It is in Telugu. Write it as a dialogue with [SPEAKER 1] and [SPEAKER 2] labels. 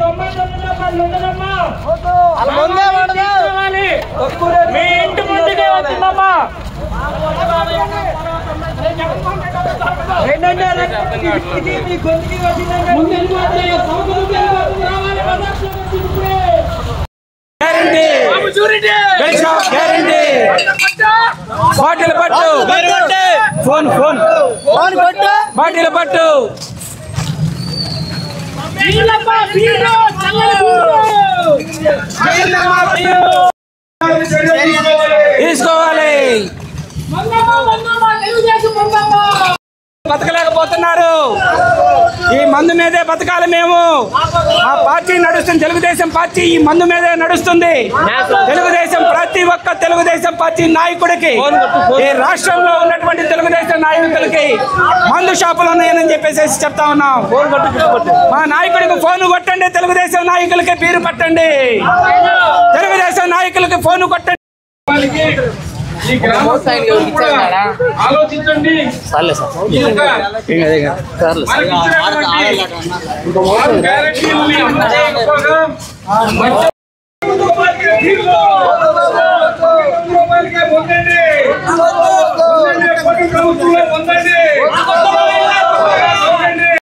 [SPEAKER 1] 99 రూపాయలు ఉండదమ్మా. మీ ఇంటి ముందుకే వచ్చిందమ్మా. బాటిల్ పట్టు ఫోన్ బాటిల్ పట్టు తీసుకోవాలి. బతకలేకపోతున్నారు. ఈ మందు మీదే బతకాలి మేము. ఆ పార్టీ నడుస్తుంది, తెలుగుదేశం పార్టీ ఈ మందు మీదే నడుస్తుంది. తెలుగుదేశం ప్రతి ఒక్క తెలుగుదేశం పార్టీ నాయకుడికి, ఈ రాష్ట్రంలో ఉన్నటువంటి తెలుగుదేశం నాయకులకి మందు షాపులు ఉన్నాయని చెప్పేసి చెప్తా ఉన్నాం. మా నాయకుడికి ఫోన్ కొట్టండి, తెలుగుదేశం నాయకులకి బీరు పట్టండి, తెలుగుదేశం నాయకులకి ఫోన్ కొట్టండి. ఆలోచించండి.